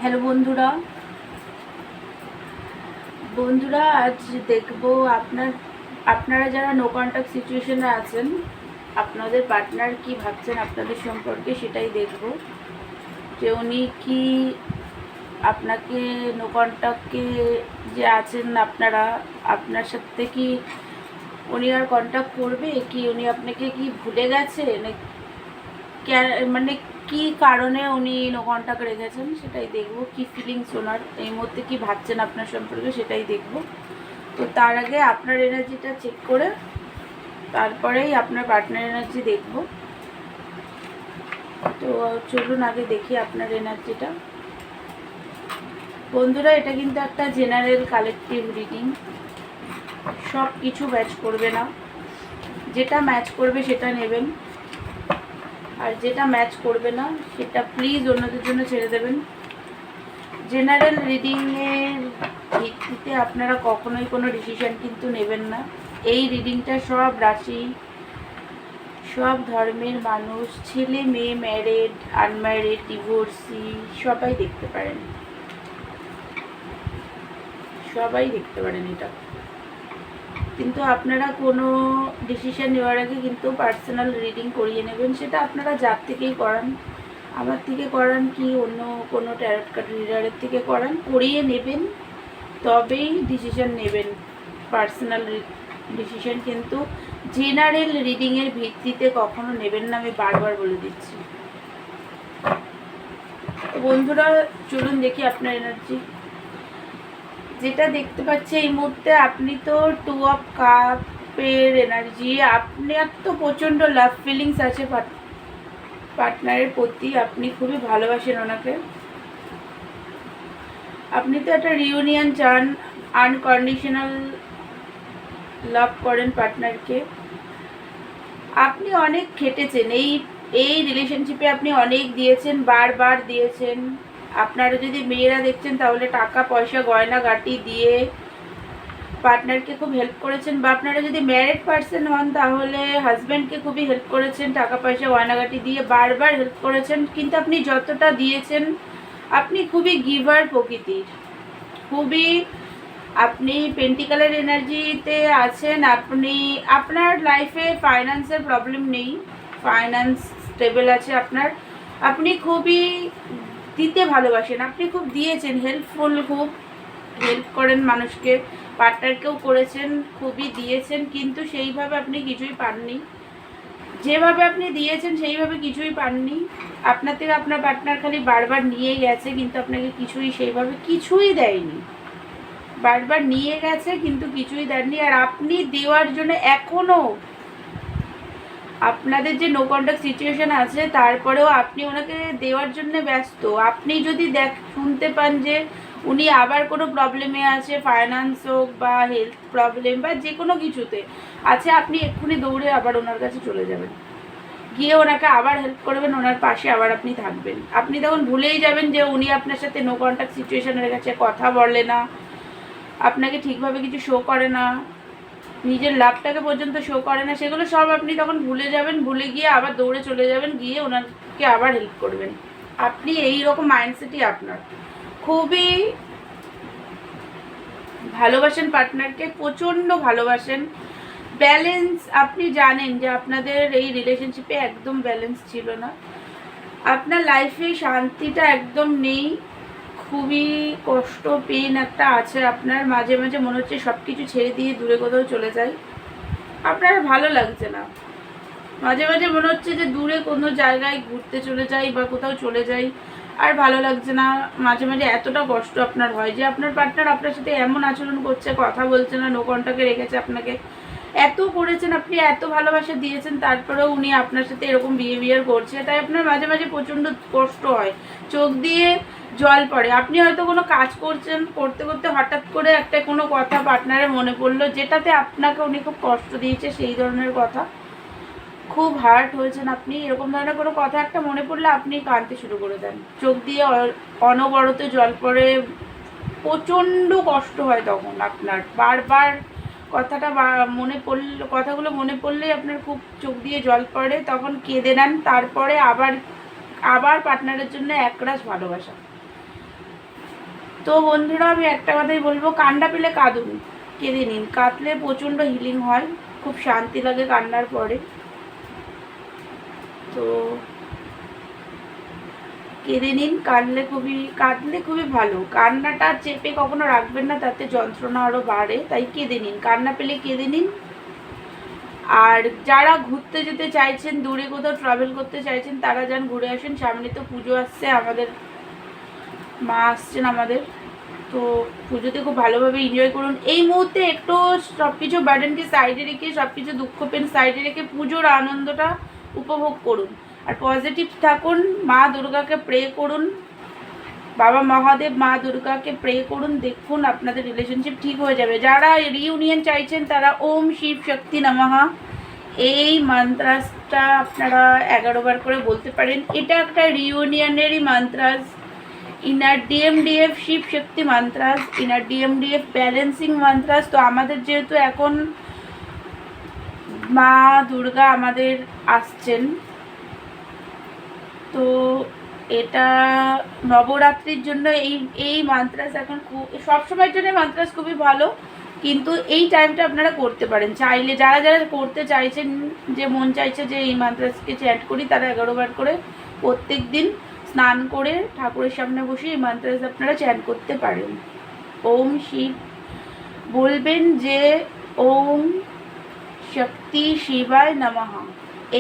Hello বন্ধুরা, আজ দেখবো আপনারা যারা নো কন্ট্যাক্ট সিচুয়েশনে আছেন, আপনাদের পার্টনার কি ভাবছেন আপনাদের সম্পর্কে সেটাই দেখব। যে উনি কি আপনাকে নো কন্ট্যাক্টে যে আছেন আপনারা, আপনার সাথে কি উনি আর কন্ট্যাক্ট করবে, কি উনি আপনাকে কি ভুলে গেছে, না মানে কি কারণে উনি নো কন্ট্যাক্ট রেখেছেন সেটাই দেখব। কি ফিলিংস ওনার এই মুহূর্তে, কি ভাবছেন আপনার সম্পর্কে সেটাই দেখব। তো তার আগে আপনার এনার্জিটা চেক করে তারপরেই আপনার পার্টনার এনার্জি দেখব। তো চলুন আগে দেখি আপনার এনার্জিটা। বন্ধুরা, এটা কিন্তু একটা জেনারেল কালেকটিভ রিডিং, সব কিছু ম্যাচ করবে না। যেটা ম্যাচ করবে সেটা নেবেন, আর যেটা ম্যাচ করবে না সেটা প্লিজ অন্যদের জন্য ছেড়ে দেবেন। জেনারেল রিডিংয়ের ভিত্তিতে আপনারা কখনোই কোনো ডিসিশন কিন্তু নেবেন না। এই রিডিংটা সব রাশি, সব ধর্মের মানুষ, ছেলে মেয়ে, ম্যারিড, আনম্যারিড, ডিভোর্সি সবাই দেখতে পারেন, সবাই দেখতে পারেন এটা। কিন্তু আপনারা কোনো ডিসিশন নেওয়ার আগে কিন্তু পার্সোনাল রিডিং করিয়ে নেবেন। সেটা আপনারা যার থেকেই করান, আমার থেকে করান কি অন্য কোনো ট্যারট কার্ড রিডারের থেকে করান, করিয়ে নেবেন, তবেই ডিসিশন নেবেন। পার্সোনাল ডিসিশন কিন্তু জেনারেল রিডিংয়ের ভিত্তিতে কখনো নেবেন না, আমি বারবার বলে দিচ্ছি। বন্ধুরা, চলুন দেখি আপনার এনার্জি। যেটা দেখতে পাচ্ছি এই মুহূর্তে, আপনি তো 2 অফ কাপের এনার্জি, আপনার তো প্রচণ্ড লাভ ফিলিংস আছে পার্টনারের প্রতি, আপনি খুবই ভালোবাসেন ওনাকে। আপনি তো একটা রিউনিয়ন চান, আনকন্ডিশনাল লাভ করেন পার্টনারকে। আপনি অনেক খেটেছেন এই রিলেশনশিপে, আপনি অনেক দিয়েছেন, বারবার দিয়েছেন। আপনারা যদি মেয়েরা দেখছেন তাহলে টাকা পয়সা গয়না গাটি দিয়ে পার্টনারকে খুব হেল্প করেছেন, বা আপনারা যদি ম্যারিড পার্সন হন তাহলে হাজব্যান্ডকে খুবই হেল্প করেছেন, টাকা পয়সা গয়নাগাটি দিয়ে বারবার হেল্প করেছেন। কিন্তু আপনি যতটা দিয়েছেন, আপনি খুবই গিভার প্রকৃতির, খুবই, আপনি পেন্টিকালের এনার্জিতে আছেন। আপনার লাইফে ফাইন্যান্সের প্রবলেম নেই, ফাইন্যান্স স্টেবল আছে আপনার। আপনি খুবই দিতে ভালোবাসেন, আপনি খুব দিয়েছেন, হেল্পফুল, খুব হেল্প করেন মানুষকে, পার্টনারকেও করেছেন, খুবই দিয়েছেন। কিন্তু সেইভাবে আপনি কিছুই পাননি, যেভাবে আপনি দিয়েছেন সেইভাবে কিছুই পাননি। আপনার থেকে আপনার পার্টনার খালি বারবার নিয়ে গেছে, কিন্তু আপনাকে কিছুই সেইভাবে কিছুই দেয়নি। বারবার নিয়ে গেছে কিন্তু কিছুই দেননি। আর আপনি দেওয়ার জন্য এখনও, আপনাদের যে নো কন্ট্যাক্ট সিচুয়েশন আছে তারপরেও আপনি ওনাকে দেওয়ার জন্য ব্যস্ত। আপনি যদি শুনতে পান যে উনি আবার কোনো প্রবলেমে আছে, ফাইন্যান্স হোক বা হেলথ প্রবলেম বা যে কোনো কিছুতে আছে, আপনি এক্ষুনি দৌড়ে আবার ওনার কাছে চলে যাবেন, গিয়ে ওনাকে আবার হেল্প করবেন, ওনার পাশে আবার আপনি থাকবেন। আপনি তখন ভুলেই যাবেন যে উনি আপনার সাথে নো কন্ট্যাক্ট সিচুয়েশনের কাছে কথা বলে না, আপনাকে ঠিকভাবে কিছু শো করে না, নিজের লাভটাকে পর্যন্ত শো করে না, সেগুলো সব আপনি তখন ভুলে যাবেন। ভুলে গিয়ে আবার দৌড়ে চলে যাবেন, গিয়ে ওনাকে আবার হেল্প করবেন। আপনি এই রকম মাইন্ডসেটই আপনার, খুবই ভালোবাসেন পার্টনারকে, প্রচণ্ড ভালোবাসেন। ব্যালেন্স, আপনি জানেন যে আপনাদের এই রিলেশনশিপে একদম ব্যালেন্স ছিল না, আপনার লাইফে শান্তিটা একদম নেই, খুবই কষ্ট, পেন একটা আছে আপনার। মাঝে মাঝে মনে হচ্ছে সব কিছু ছেড়ে দিয়ে দূরে কোথাও চলে যাই, আপনার ভালো লাগছে না। মাঝে মাঝে মনে হচ্ছে যে দূরে কোনো জায়গায় ঘুরতে চলে যাই বা কোথাও চলে যাই, আর ভালো লাগছে না। মাঝে মাঝে এতটা কষ্ট আপনার হয় যে আপনার পার্টনার আপনার সাথে এমন আচরণ করছে, কথা বলছে না, নো কন্ট্যাক্টে রেখেছে আপনাকে, এত করেছেন আপনি, এত ভালোবাসা দিয়েছেন, তারপরেও উনি আপনার সাথে এরকম বিহেভিয়ার করছে, তাই আপনার মাঝে মাঝে প্রচণ্ড কষ্ট হয়, চোখ দিয়ে জল পড়ে। আপনি হয়তো কোনো কাজ করছেন, করতে করতে হঠাৎ করে একটা কোনো কথা পার্টনারের মনে পড়লো, যেটাতে আপনাকে উনি খুব কষ্ট দিয়েছে, সেই ধরনের কথা, খুব হার্ট হয়েছেন আপনি, এরকম ধরনের কোনো কথা একটা মনে পড়লে আপনি কাঁদতে শুরু করে দেন, চোখ দিয়ে অনবরত জল পড়ে, প্রচণ্ড কষ্ট হয় তখন আপনার। বারবার কথাটা মনে পড়লে, কথাগুলো মনে পড়লেই আপনার খুব চোখ দিয়ে জল পড়ে, তখন কেঁদে নেন, তারপরে আবার পার্টনারের জন্য একরাশ ভালোবাসা। তো বন্ধুরা আমি একটা কথাই বলবো, কান্না পেলে কাঁদুন, কেঁদে নিন, কাঁদলে প্রচণ্ড হিলিং হয়, খুব শান্তি লাগে কান্নার পরে। তো কেঁদে নিন, কাঁদলে খুবই ভালো। কান্নাটা চেপে কখনো রাখবেন না, তাতে যন্ত্রণা আরও বাড়ে। তাই কেঁদে নিন, কান্না পেলে কেঁদে নিন। আর যারা ঘুরতে যেতে চাইছেন, দূরে কোথাও ট্রাভেল করতে চাইছেন, তারা যান, ঘুরে আসেন। সামনে তো পুজো আসছে, আমাদের মা আসছেন আমাদের, তো পুজোতে খুব ভালোভাবে এনজয় করুন। এই মুহূর্তে একটু সব কিছু বার্ডেনকে সাইডে রেখে, সব কিছু দুঃখ পেন সাইডে রেখে পুজোর আনন্দটা উপভোগ করুন। আর পজিটিভ থাকুন, মা দুর্গাকে প্রে করুন, বাবা মহাদেব মা দুর্গাকে প্রে করুন, দেখুন আপনাদের রিলেশনশিপ ঠিক হয়ে যাবে। যারা রিইউনিয়ন চাইছেন তারা ওম শিব শক্তি নমঃ এই মন্ত্রটা আপনারা 11 বার করে বলতে পারেন। এটা একটা রিইউনিয়নেরই মন্ত্রাস। ইনার ডিএমডিএফ শিব শক্তি মন্ত্রাস, ইনার ডিএমডিএফ ব্যালেন্সিং মন্ত্রাস। তো আমাদের যেহেতু এখন মা দুর্গা আমাদের আসছেন, তো এটা নবরাত্রির জন্য এই মন্ত্রাস এখন খুব সবসময়ের জন্য মন্ত্রাস খুবই ভালো, কিন্তু এই টাইমটা আপনারা করতে পারেন চাইলে। যারা যারা করতে চাইছেন, যে মন চাইছে যে এই মন্ত্রাসকে চ্যাট করি, তারা 11 বার করে প্রত্যেক দিন স্নান করে ঠাকুরের সামনে বসে এই মন্ত্রাস আপনারা চ্যাট করতে পারেন। ওম শিব বলবেন যে ওম শক্তি শিবায় নমঃ,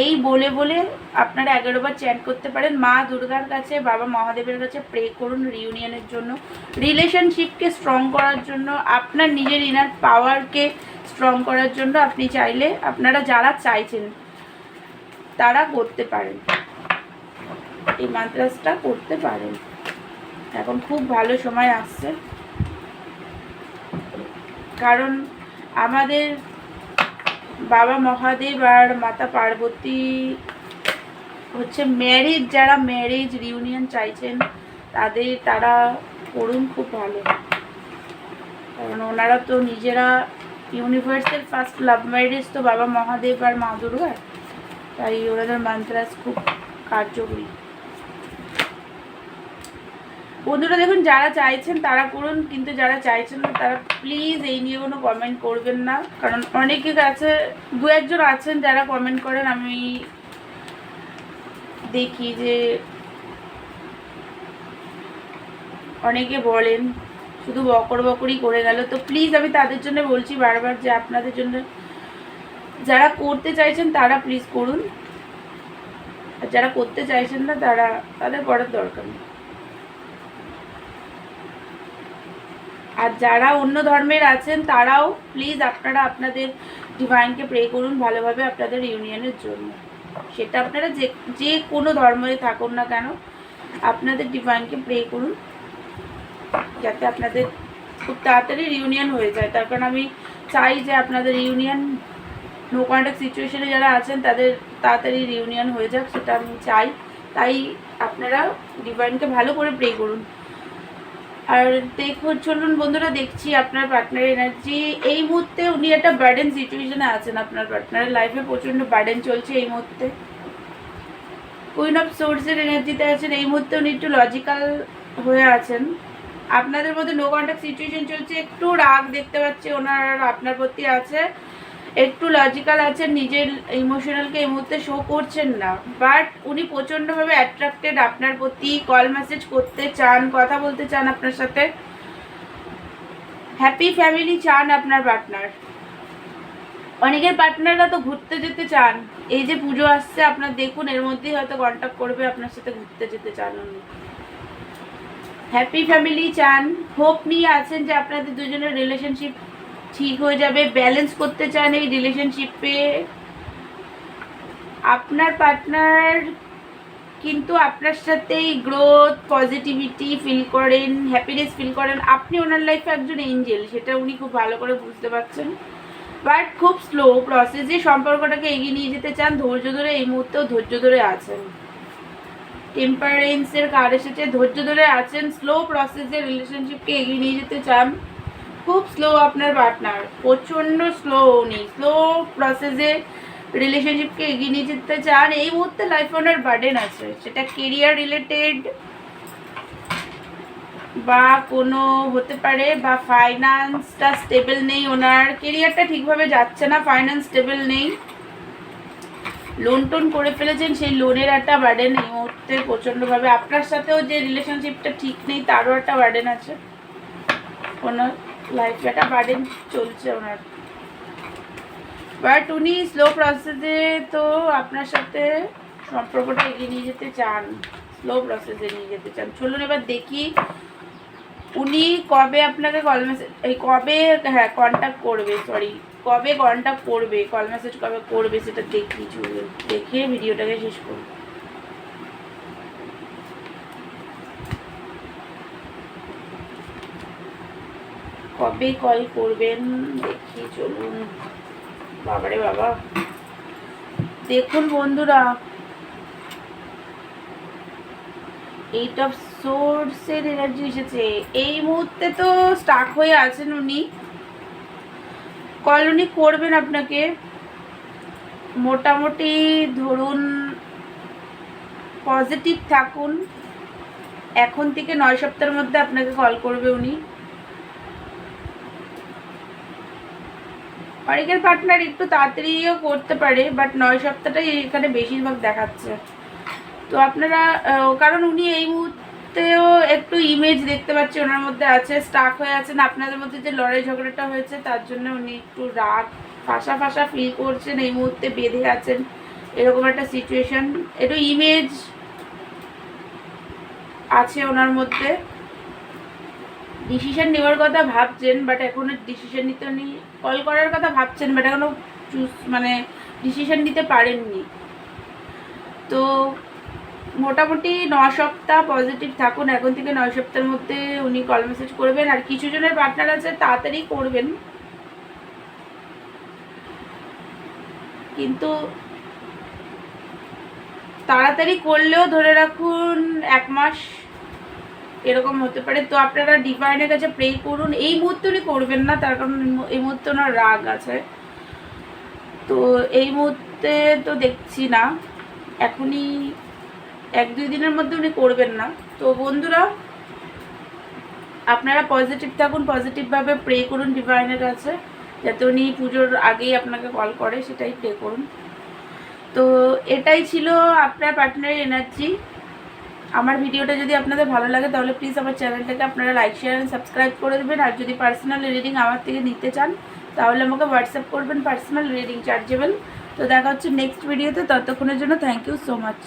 এই বলে বলে আপনারা 11 বার চ্যান্ট করতে পারেন। মা দুর্গার কাছে, বাবা মহাদেবের কাছে প্রে করুন রিউনিয়নের জন্য, রিলেশনশিপকে স্ট্রং করার জন্য, আপনার নিজের ইনার পাওয়ারকে স্ট্রং করার জন্য। আপনি চাইলে, আপনারা যারা চাইছেন তারা করতে পারেন, এই মন্ত্রাসটা করতে পারেন। এখন খুব ভালো সময় আসছে, কারণ আমাদের বাবা মহাদেব আর মাতা পার্বতী হচ্ছে ম্যারেজ, যারা ম্যারেজ রিউনিয়ন চাইছেন তারা করুন, খুব ভালো। কারণ ওনারা তো নিজেরা ইউনিভার্সের ফার্স্ট লাভ ম্যারেজ তো বাবা মহাদেব আর মা দুর্গার, তাই ওনাদের মন্ত্রাস খুব কার্যকরী। বন্ধুরা দেখুন, যারা চাইছেন তারা করুন, কিন্তু যারা চাইছেন না তারা প্লিজ এই নিয়ে কোনো কমেন্ট করবেন না। কারণ অনেকে আছে, দু একজন আছেন যারা কমেন্ট করেন, আমি দেখি যে অনেকে বলেন শুধু বকরি করে গেল। তো প্লিজ আমি তাদের জন্য বলছি বারবার যে আপনাদের জন্য, যারা করতে চাইছেন তারা প্লিজ করুন, আর যারা করতে চাইছেন না তাদের করার দরকার নেই। আর যারা অন্য ধর্মের আছেন তারাও প্লিজ আপনারা আপনাদের ডিভাইনকে প্রে করুন ভালোভাবে আপনাদের ইউনিয়নের জন্য। সেটা আপনারা যে কোনো ধর্মে থাকুন না কেন, আপনাদের ডিভাইনকে প্রে করুন যাতে আপনাদের খুব তাড়াতাড়ি রিউনিয়ন হয়ে যায়। তার কারণ আমি চাই যে আপনাদের ইউনিয়ন, নো কন্ট্যাক্ট সিচুয়েশনে যারা আছেন তাদের তাড়াতাড়ি রিউনিয়ন হয়ে যাক, সেটা আমি চাই। তাই আপনারা ডিভাইনকে ভালো করে প্রে করুন। আর চলুন বন্ধুরা, দেখছি আপনার পার্টনার এনার্জি। এই মুহূর্তে উনি একটা বার্ডেন সিচুয়েশনে আছেন, আপনার পার্টনারের লাইফে প্রচণ্ড বার্ডেন চলছে এই মুহূর্তে। কুইন অফ সোর্সের এনার্জিতে আছেন এই মুহূর্তে, উনি একটু লজিক্যাল হয়ে আছেন। আপনাদের মধ্যে নো কন্ট্যাক্ট সিচুয়েশন চলছে, একটু রাগ দেখতে পাচ্ছি ওনার আপনার প্রতি আছে, একটু লজিক্যাল আছেন, নিজের ইমোশনালকে এই মুহূর্তে শো করছেন না। বাট উনি প্রচণ্ডভাবে অ্যাট্রাক্টেড আপনার প্রতি, কল মেসেজ করতে চান, কথা বলতে চান আপনার সাথে, হ্যাপি ফ্যামিলি চান আপনার পার্টনার। অনেকের পার্টনাররা তো ঘুরতে যেতে চান, এই যে পুজো আসছে আপনার দেখুন, এর মধ্যেই হয়তো কন্ট্যাক্ট করবে, আপনার সাথে ঘুরতে যেতে চান উনি, হ্যাপি ফ্যামিলি চান, হোপ নিয়ে আছেন যে আপনাদের দুজনের রিলেশনশিপ ঠিক হয়ে যাবে, ব্যালেন্স করতে চান এই রিলেশনশিপে। আপনার পার্টনার কিন্তু আপনার সাথেই গ্রোথ, পজিটিভিটি ফিল করেন, হ্যাপিনেস ফিল করেন। আপনি ওনার লাইফে একজন এঞ্জেল, সেটা উনি খুব ভালো করে বুঝতে পারছেন। বাট খুব স্লো প্রসেসে সম্পর্কটাকে এগিয়ে নিয়ে যেতে চান, ধৈর্য ধরে, এই মুহূর্তেও ধৈর্য ধরে আছেন। টেম্পারেন্সের কার্ড এসেছে, ধৈর্য ধরে আছেন, স্লো প্রসেসে রিলেশনশিপকে এগিয়ে নিয়ে যেতে চান। খুব স্লো আপনার পার্টনার, প্রচণ্ড স্লো, উনি স্লো প্রসেসে রিলেশনশিপকে এগিয়ে নিয়ে যেতে চান। এই মুহূর্তে লাইফে ওনার বার্ডেন আছে, সেটা কেরিয়ার রিলেটেড, বা কোনো হতে পারে, বা ফাইন্যান্সটা স্টেবল নেই, ওনার কেরিয়ারটা ঠিকভাবে যাচ্ছে না, ফাইন্যান্স স্টেবল নেই, লোন টোন করে ফেলেছেন, সেই লোনের একটা বার্ডেন এই মুহূর্তে প্রচণ্ডভাবে, আপনার সাথেও যে রিলেশনশিপটা ঠিক নেই তারও একটা বার্ডেন আছে, ওনার লাইফে একটা বার্ডেন চলছে ওনার। বাট উনি স্লো প্রসেসে তো আপনার সাথে সম্পর্কটা এগিয়ে নিয়ে যেতে চান, স্লো প্রসেসে নিয়ে যেতে চান। চলুন এবার দেখি উনি কবে আপনাকে কল মেসেজ, এই কবে, হ্যাঁ কন্ট্যাক্ট করবে, সরি কবে কন্ট্যাক্ট করবে, কল মেসেজ কবে করবে সেটা দেখি, চলুন দেখে ভিডিওটাকে শেষ করব। কবে কল করবেন দেখি, চলুন। বাবারে বাবা, দেখুন বন্ধুরা, এইট অফ সোর্সের এনার্জি এসেছে, এই মুহূর্তে তো স্টাক হয়ে আছেন উনি, কল উনি করবেন আপনাকে মোটামুটি ধরুন, পজিটিভ থাকুন, এখন থেকে 9 সপ্তাহের মধ্যে আপনাকে কল করবে উনি। অনেকের পার্টনার একটু তাড়াতাড়িও করতে পারে, বাট 9 সপ্তাহটাই এখানে বেশিরভাগ দেখাচ্ছে। তো আপনারা, কারণ উনি এই মুহূর্তেও একটু ইমেজ দেখতে পাচ্ছি ওনার মধ্যে আছে, স্টাক হয়ে আছেন, আপনাদের মধ্যে যে লড়াই ঝগড়াটা হয়েছে তার জন্য উনি একটু রাগ ফাঁসা ফাঁসা ফিল করছেন, এই মুহূর্তে বেঁধে আছেন, এরকম একটা সিচুয়েশন, একটু ইমেজ আছে ওনার মধ্যে। ডিসিশন নেওয়ার কথা ভাবছেন, বাট এখনো ডিসিশন নিতে উনি, কল করার কথা ভাবছেন বাট এখনো মানে ডিসিশন নিতে পারেননি। তো মোটামুটি 9 সপ্তাহ পজিটিভ থাকুন, এখন থেকে 9 সপ্তাহের মধ্যে উনি কল মেসেজ করবেন। আর কিছু জনের পার্টনার আছে তাড়াতাড়ি করবেন, কিন্তু তাড়াতাড়ি করলেও ধরে রাখুন 1 মাস এরকম হতে পারে। তো আপনারা ডিভাইনের কাছে প্রে করুন, এই মুহূর্তে উনি করবেন না, তার কারণ এই মুহূর্তে ওনার রাগ আছে, তো এই মুহূর্তে তো দেখছি না, এখনই 1-2 দিনের মধ্যে উনি করবেন না। তো বন্ধুরা, আপনারা পজিটিভ থাকুন, পজিটিভভাবে প্রে করুন ডিভাইনের কাছে, যাতে উনি পুজোর আগেই আপনাকে কল করে, সেটাই প্রে করুন। তো এটাই ছিল আপনার পার্টনারের এনার্জি। আমার ভিডিওটা যদি আপনাদের ভালো লাগে তাহলে প্লিজ আমার চ্যানেলটাকে আপনারা লাইক শেয়ার অ্যান্ড সাবস্ক্রাইব করে দেবেন। আর যদি পার্সোনাল রিডিং আমার থেকে নিতে চান তাহলে আমাকে হোয়াটসঅ্যাপ করবেন, পার্সোনাল রিডিং চার্জেবল। তো দেখা হচ্ছে নেক্সট ভিডিওতে, ততক্ষণের জন্য থ্যাংক ইউ সো মাচ।